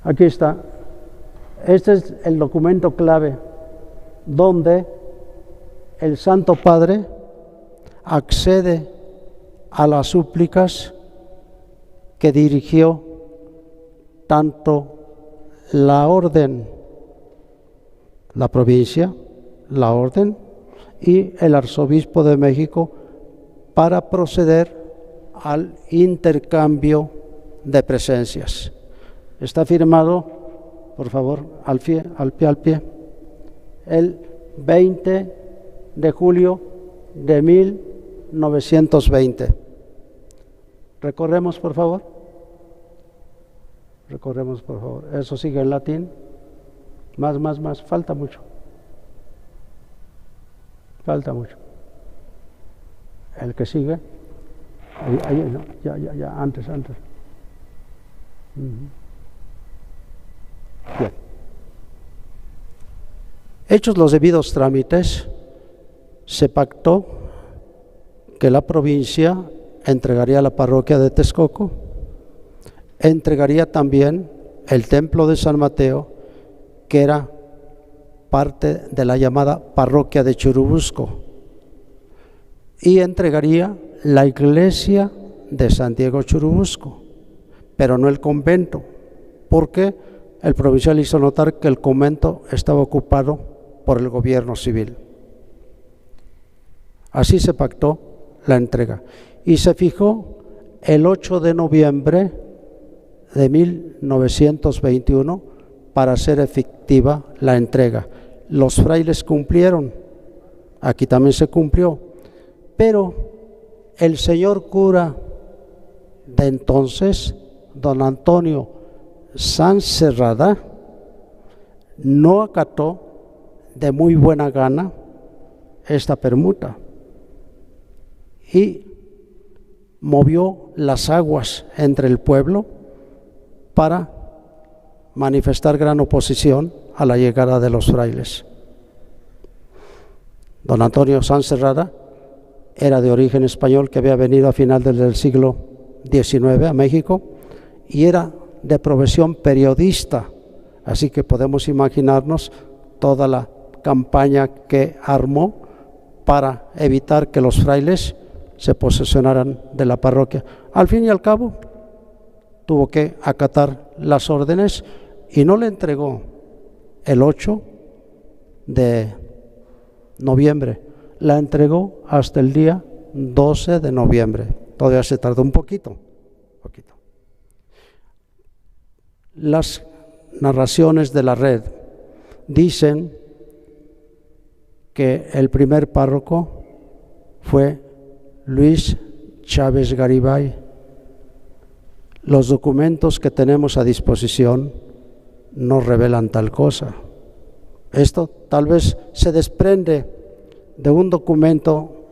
Aquí está. Este es el documento clave donde el Santo Padre accede a las súplicas que dirigió tanto la orden, la provincia, la orden y el arzobispo de México para proceder al intercambio de presencias. Está firmado, por favor, al pie. el 20 de julio de 1920. Recorremos, por favor. Recorremos, por favor. Eso sigue en latín. Más. Falta mucho. Falta mucho. El que sigue. Ahí, no. Ya, antes. Bien. Hechos los debidos trámites, se pactó que la provincia entregaría la parroquia de Texcoco, entregaría también el templo de San Mateo, que era parte de la llamada parroquia de Churubusco, y entregaría la iglesia de San Diego Churubusco, pero no el convento, porque el provincial hizo notar que el convento estaba ocupado por el gobierno civil. Así se pactó la entrega y se fijó el 8 de noviembre de 1921 para hacer efectiva la entrega. Los frailes cumplieron, aquí también se cumplió, pero el señor cura de entonces, don Antonio Sanz Cerrada, no acató de muy buena gana esta permuta y movió las aguas entre el pueblo para manifestar gran oposición a la llegada de los frailes. Don Antonio Sanz Cerrada era de origen español, que había venido a finales del siglo XIX a México, y era de profesión periodista, así que podemos imaginarnos toda la campaña que armó para evitar que los frailes se posesionaran de la parroquia. Al fin y al cabo, tuvo que acatar las órdenes y no le entregó el 8 de noviembre, la entregó hasta el día 12 de noviembre. Todavía se tardó un poquito. Las narraciones de la red dicen que el primer párroco fue Luis Chávez Garibay. Los documentos que tenemos a disposición no revelan tal cosa. Esto tal vez se desprende de un documento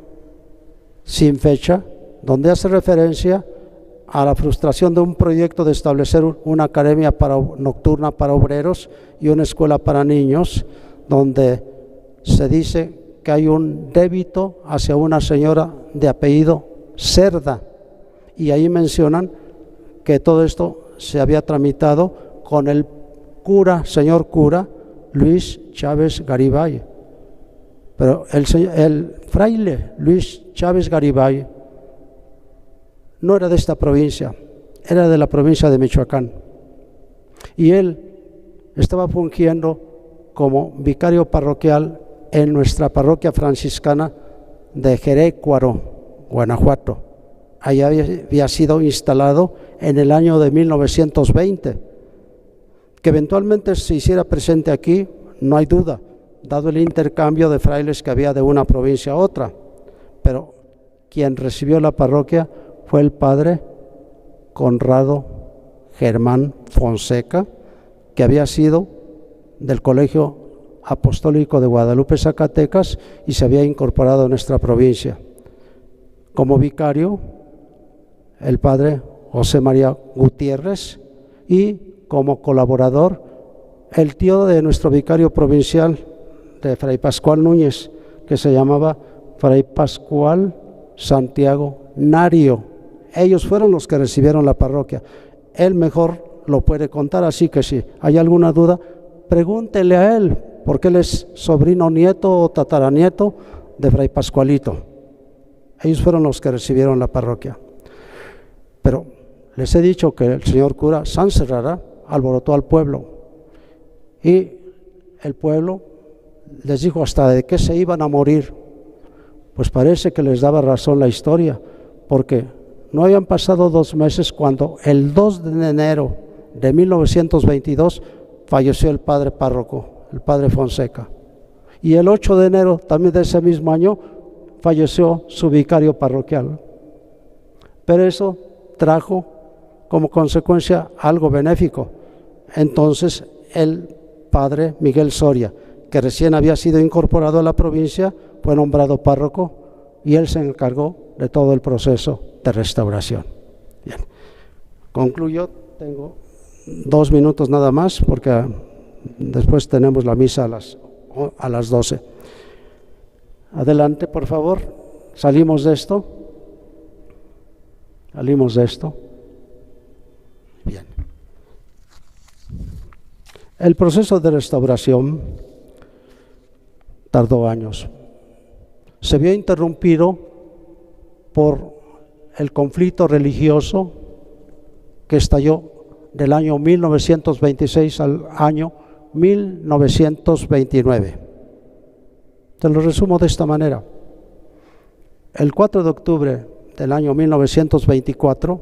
sin fecha, donde hace referencia a la frustración de un proyecto de establecer una academia nocturna para obreros y una escuela para niños, donde se dice que hay un débito hacia una señora de apellido Cerda, y ahí mencionan que todo esto se había tramitado con el señor cura Luis Chávez Garibay. Pero el fraile Luis Chávez Garibay no era de esta provincia, era de la provincia de Michoacán, y él estaba fungiendo como vicario parroquial en nuestra parroquia franciscana de Jerécuaro, Guanajuato. Allá había sido instalado en el año de 1920. Que eventualmente se hiciera presente aquí, no hay duda, dado el intercambio de frailes que había de una provincia a otra, pero quien recibió la parroquia fue el padre Conrado Germán Fonseca, que había sido del Colegio Apostólico de Guadalupe, Zacatecas, y se había incorporado a nuestra provincia. Como vicario, el padre José María Gutiérrez, y como colaborador, el tío de nuestro vicario provincial, de Fray Pascual Núñez, que se llamaba Fray Pascual Santiago Nario. Ellos fueron los que recibieron la parroquia. Él mejor lo puede contar, así que si hay alguna duda, pregúntele a él, porque él es sobrino, nieto o tataranieto de Fray Pascualito. Ellos fueron los que recibieron la parroquia. Pero les he dicho que el señor cura Sanz Cerrada alborotó al pueblo, y el pueblo les dijo hasta de qué se iban a morir. Pues parece que les daba razón la historia, porque no habían pasado 2 meses cuando el 2 de enero de 1922 falleció el padre párroco, el padre Fonseca. Y el 8 de enero también de ese mismo año falleció su vicario parroquial. Pero eso trajo como consecuencia algo benéfico. Entonces el padre Miguel Soria, que recién había sido incorporado a la provincia, fue nombrado párroco y él se encargó de todo el proceso de restauración. Bien, concluyo, tengo 2 minutos nada más porque después tenemos la misa a las 12. Adelante, por favor. Salimos de esto. Bien. El proceso de restauración tardó años. Se vio interrumpido por el conflicto religioso que estalló del año 1926 al año 1929. Te lo resumo de esta manera. El 4 de octubre del año 1924,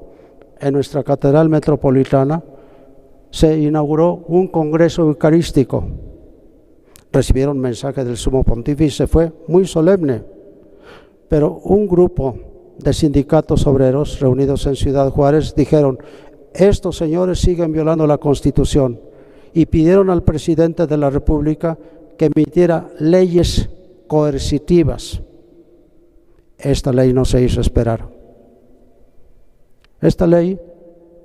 en nuestra Catedral Metropolitana, se inauguró un congreso eucarístico. Recibieron mensaje del Sumo Pontífice, fue muy solemne, pero un grupo de sindicatos obreros reunidos en Ciudad Juárez dijeron: estos señores siguen violando la Constitución, y pidieron al presidente de la República que emitiera leyes coercitivas. Esta ley no se hizo esperar. Esta ley,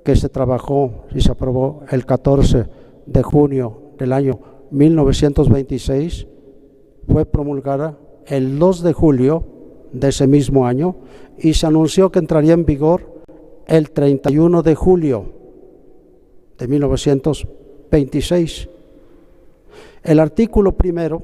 que se trabajó y se aprobó el 14 de junio del año 1926, fue promulgada el 2 de julio de ese mismo año y se anunció que entraría en vigor el 31 de julio de 1926. El artículo primero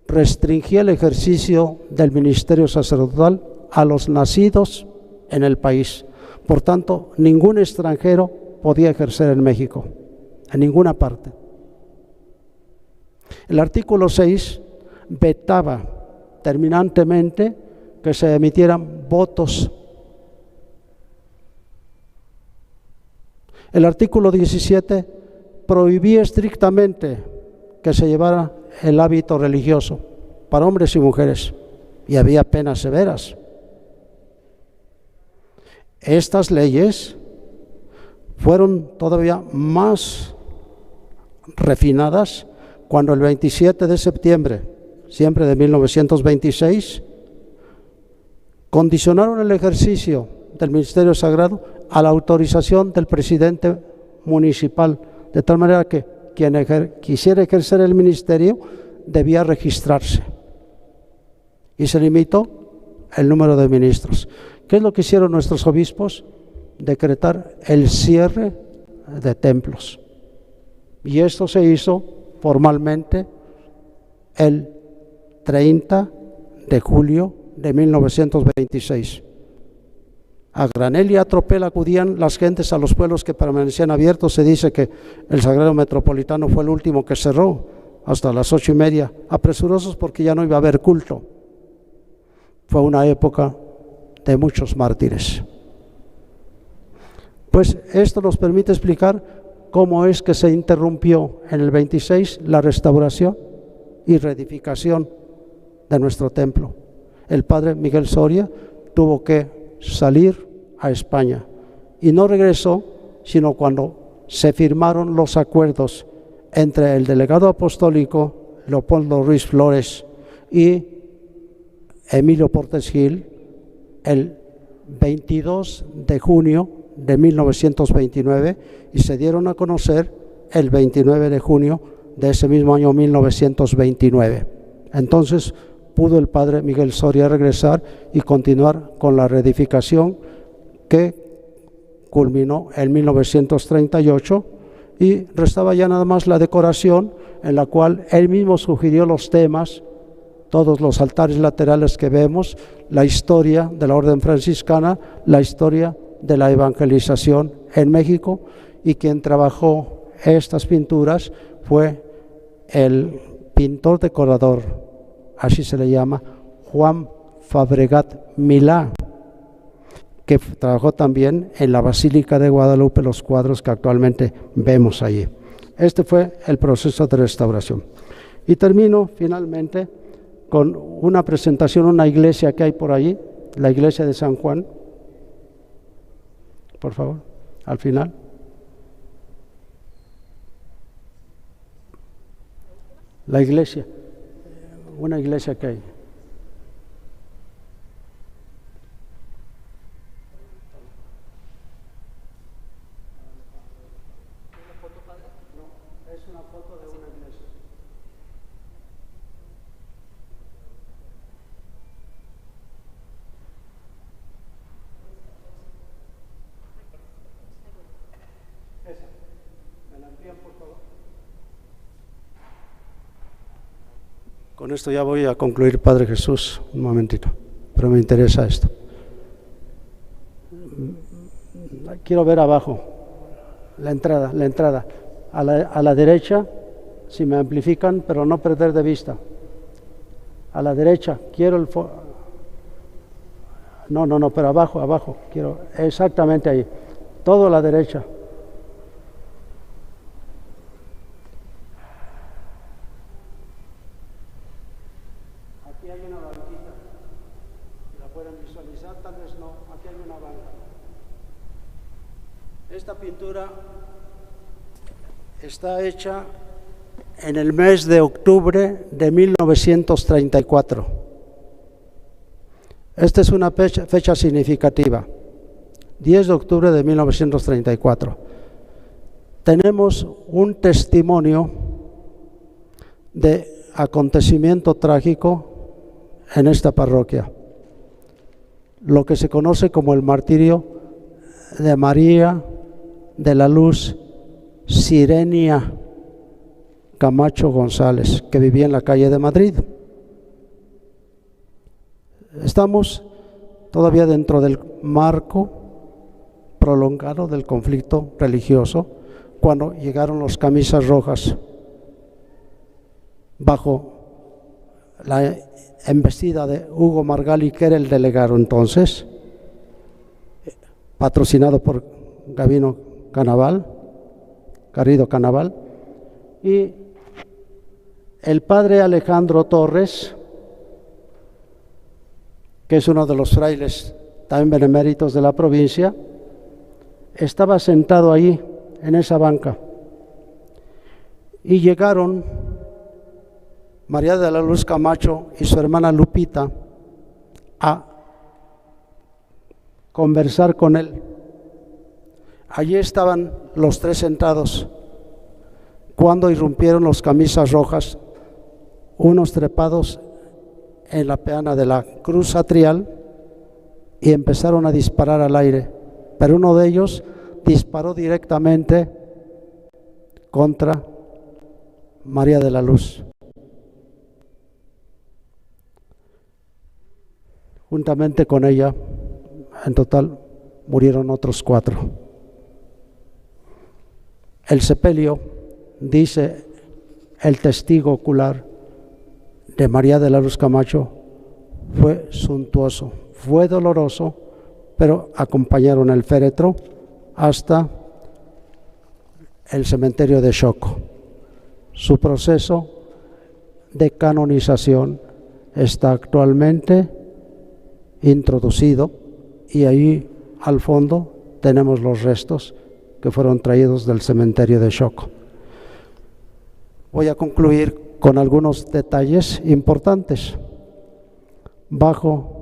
restringía el ejercicio del ministerio sacerdotal a los nacidos en el país. Por tanto, ningún extranjero podía ejercer en México, en ninguna parte. El artículo 6 vetaba terminantemente que se emitieran votos. El artículo 17 prohibía estrictamente que se llevara el hábito religioso para hombres y mujeres, y había penas severas. Estas leyes fueron todavía más refinadas cuando el 27 de septiembre, siempre de 1926, condicionaron el ejercicio del ministerio sagrado a la autorización del presidente municipal, de tal manera que quien quisiera ejercer el ministerio debía registrarse, y se limitó el número de ministros. ¿Qué es lo que hicieron nuestros obispos? Decretar el cierre de templos, y esto se hizo formalmente el 30 de julio de 1926. A granel y a tropel acudían las gentes a los pueblos que permanecían abiertos. Se dice que el Sagrario Metropolitano fue el último que cerró hasta las 8:30, apresurosos porque ya no iba a haber culto. Fue una época de muchos mártires. Pues esto nos permite explicar cómo es que se interrumpió en el 26 la restauración y reedificación de nuestro templo. El padre Miguel Soria tuvo que salir a España y no regresó sino cuando se firmaron los acuerdos entre el delegado apostólico Leopoldo Ruiz Flores y Emilio Portes Gil el 22 de junio de 1929, y se dieron a conocer el 29 de junio de ese mismo año 1929. Entonces pudo el padre Miguel Soria regresar y continuar con la reedificación que culminó en 1938, y restaba ya nada más la decoración, en la cual él mismo sugirió los temas, todos los altares laterales que vemos, la historia de la orden franciscana, la historia de la evangelización en México, y quien trabajó estas pinturas fue el pintor decorador, así se le llama, Juan Fabregat Milá, que trabajó también en la Basílica de Guadalupe los cuadros que actualmente vemos allí. Este fue el proceso de restauración. Y termino finalmente con una presentación, una iglesia que hay por allí, la iglesia de San Juan. Por favor, al final. La iglesia, una iglesia que hay. No, es una foto de una iglesia. Esa, ¿me la envían por favor? Con esto ya voy a concluir, Padre Jesús, un momentito, pero me interesa esto. Quiero ver abajo, la entrada, a la derecha, si me amplifican, pero no perder de vista. A la derecha, quiero el... No, pero abajo, quiero exactamente ahí, todo a la derecha. Aquí hay una banquita, la pueden visualizar, tal vez no, aquí hay una banca. Esta pintura está hecha en el mes de octubre de 1934. Esta es una fecha significativa, 10 de octubre de 1934. Tenemos un testimonio de acontecimiento trágico en esta parroquia, lo que se conoce como el martirio de María de la Luz Sirenia Camacho González, que vivía en la calle de Madrid. Estamos todavía dentro del marco prolongado del conflicto religioso, cuando llegaron los camisas rojas bajo la embestida de Hugo Margali, que era el delegado entonces, patrocinado por Garrido Canaval, y el padre Alejandro Torres, que es uno de los frailes también beneméritos de la provincia, estaba sentado ahí en esa banca, y llegaron María de la Luz Camacho y su hermana Lupita a conversar con él. Allí estaban los tres sentados cuando irrumpieron los camisas rojas, unos trepados en la peana de la cruz atrial, y empezaron a disparar al aire, pero uno de ellos disparó directamente contra María de la Luz. Juntamente con ella, en total, murieron otros 4. El sepelio, dice el testigo ocular de María de la Luz Camacho, fue suntuoso, fue doloroso, pero acompañaron el féretro hasta el cementerio de Xoco. Su proceso de canonización está actualmente introducido, y ahí al fondo tenemos los restos que fueron traídos del cementerio de Xoco. Voy a concluir con algunos detalles importantes. Bajo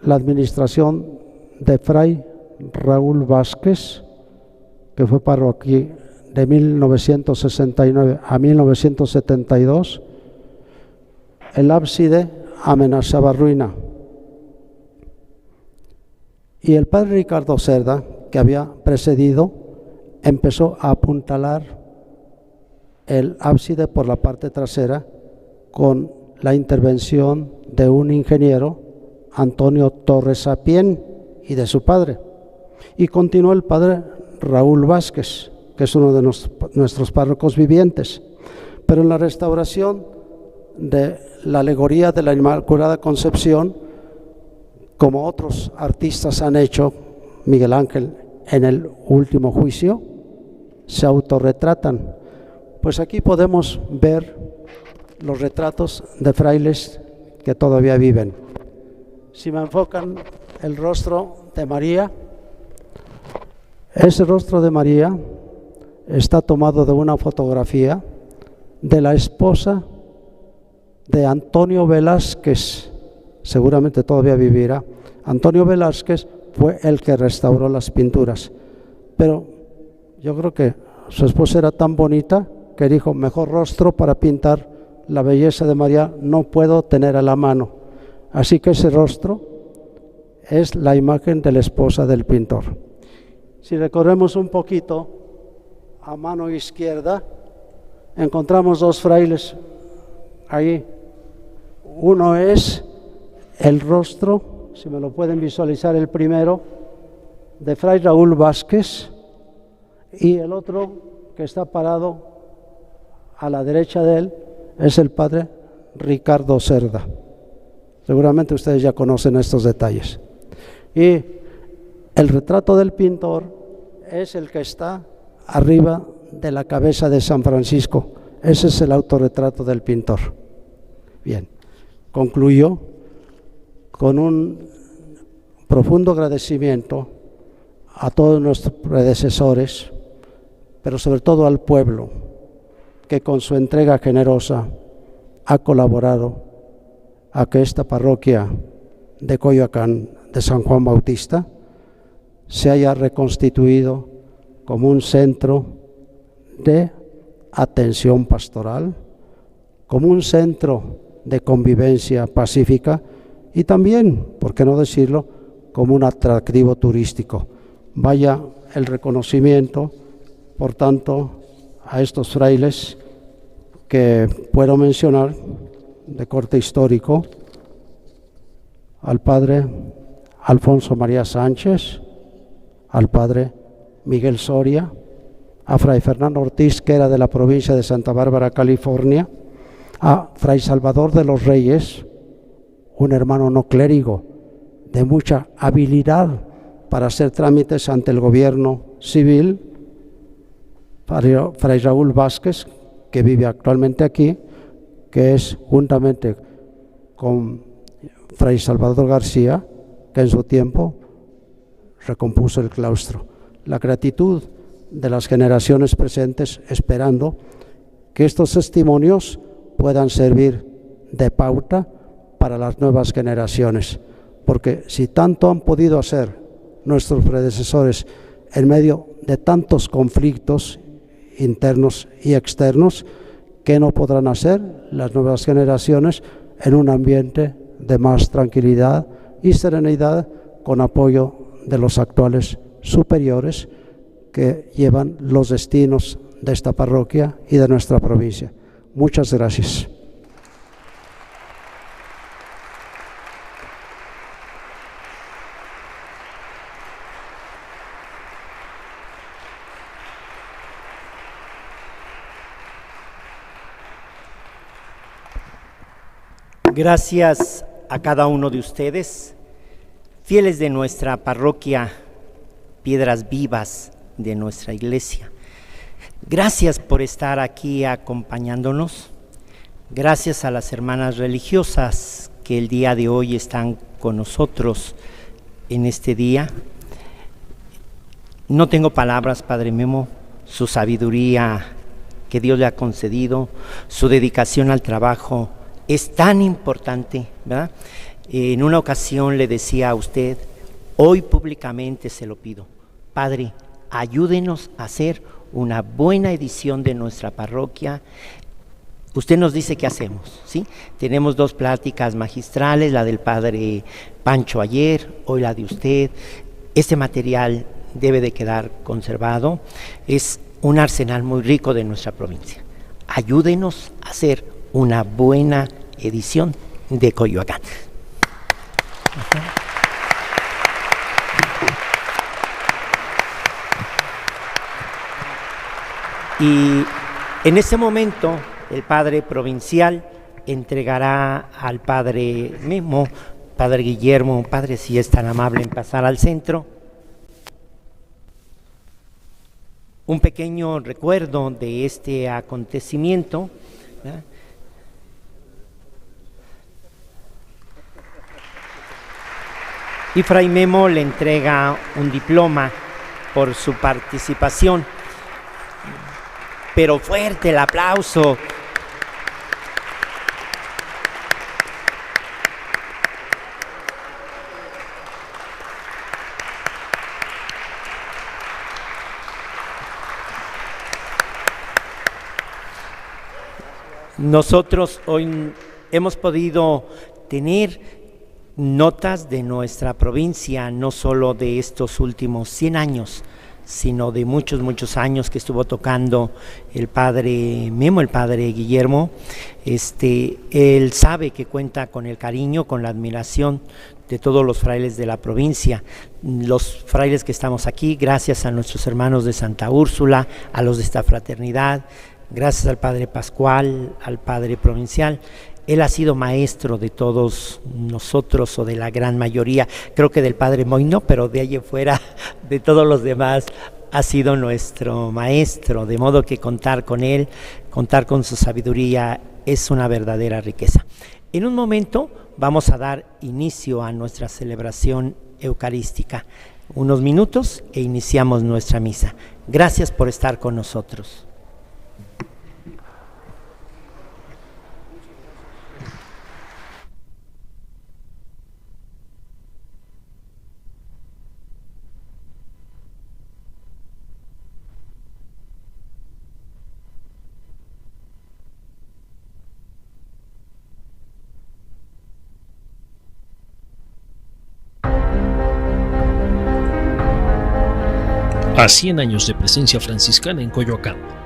la administración de Fray Raúl Vázquez, que fue párroco aquí de 1969 a 1972, el ábside amenazaba ruina. Y el padre Ricardo Cerda, que había precedido, empezó a apuntalar el ábside por la parte trasera con la intervención de un ingeniero, Antonio Torres Sapien, y de su padre. Y continuó el padre Raúl Vázquez, que es uno de nuestros párrocos vivientes. Pero en la restauración de la alegoría de la Inmaculada Concepción, como otros artistas han hecho, Miguel Ángel en el último juicio, se autorretratan. Pues aquí podemos ver los retratos de frailes que todavía viven. Si me enfocan el rostro de María, ese rostro de María está tomado de una fotografía de la esposa de Antonio Velázquez, seguramente todavía vivirá. Antonio Velázquez fue el que restauró las pinturas, pero yo creo que su esposa era tan bonita que dijo, mejor rostro para pintar la belleza de María no puedo tener a la mano. Así que ese rostro es la imagen de la esposa del pintor. Si recorremos un poquito a mano izquierda, encontramos dos frailes ahí. Uno es el rostro, si me lo pueden visualizar, el primero, de Fray Raúl Vázquez, y el otro que está parado a la derecha de él es el padre Ricardo Cerda. Seguramente ustedes ya conocen estos detalles. Y el retrato del pintor es el que está arriba de la cabeza de San Francisco. Ese es el autorretrato del pintor. Bien, concluyo con un profundo agradecimiento a todos nuestros predecesores, pero sobre todo al pueblo que con su entrega generosa ha colaborado a que esta parroquia de Coyoacán de San Juan Bautista se haya reconstituido como un centro de atención pastoral, como un centro de convivencia pacífica y también, por qué no decirlo, como un atractivo turístico. Vaya el reconocimiento, por tanto, a estos frailes que puedo mencionar de corte histórico, al padre Alfonso María Sánchez, al padre Miguel Soria, a Fray Fernando Ortiz, que era de la provincia de Santa Bárbara, California, a Fray Salvador de los Reyes, un hermano no clérigo de mucha habilidad para hacer trámites ante el gobierno civil, Fray Raúl Vázquez, que vive actualmente aquí, que es juntamente con Fray Salvador García, que en su tiempo recompuso el claustro. La gratitud de las generaciones presentes, esperando que estos testimonios puedan servir de pauta para las nuevas generaciones, porque si tanto han podido hacer nuestros predecesores en medio de tantos conflictos internos y externos, ¿qué no podrán hacer las nuevas generaciones en un ambiente de más tranquilidad y serenidad, con apoyo de los actuales superiores que llevan los destinos de esta parroquia y de nuestra provincia? Muchas gracias. Gracias a cada uno de ustedes, fieles de nuestra parroquia, piedras vivas de nuestra iglesia. Gracias por estar aquí acompañándonos. Gracias a las hermanas religiosas que el día de hoy están con nosotros en este día. No tengo palabras, Padre Memo, su sabiduría que Dios le ha concedido, su dedicación al trabajo es tan importante, ¿verdad? En una ocasión le decía a usted, hoy públicamente se lo pido, Padre, ayúdenos a hacer una buena edición de nuestra parroquia. Usted nos dice qué hacemos, ¿sí? Tenemos dos pláticas magistrales, la del Padre Pancho ayer, hoy la de usted. Este material debe de quedar conservado, es un arsenal muy rico de nuestra provincia. Ayúdenos a hacer una buena edición de Coyoacán. Y en ese momento el padre provincial entregará al padre Memo, padre Guillermo, padre, si es tan amable en pasar al centro, un pequeño recuerdo de este acontecimiento, ¿verdad? y Fray Memo le entrega un diploma por su participación. Pero fuerte el aplauso. Nosotros hoy hemos podido tener notas de nuestra provincia, no solo de estos últimos 100 años, sino de muchos, muchos años que estuvo tocando el padre Memo, el padre Guillermo. Él sabe que cuenta con el cariño, con la admiración de todos los frailes de la provincia, los frailes que estamos aquí, gracias a nuestros hermanos de Santa Úrsula, a los de esta fraternidad, gracias al padre Pascual, al padre provincial. Él ha sido maestro de todos nosotros, o de la gran mayoría, creo que del padre Moy no, pero de allí fuera, de todos los demás, ha sido nuestro maestro, de modo que contar con él, contar con su sabiduría, es una verdadera riqueza. En un momento vamos a dar inicio a nuestra celebración eucarística, unos minutos e iniciamos nuestra misa. Gracias por estar con nosotros. A 100 años de presencia franciscana en Coyoacán.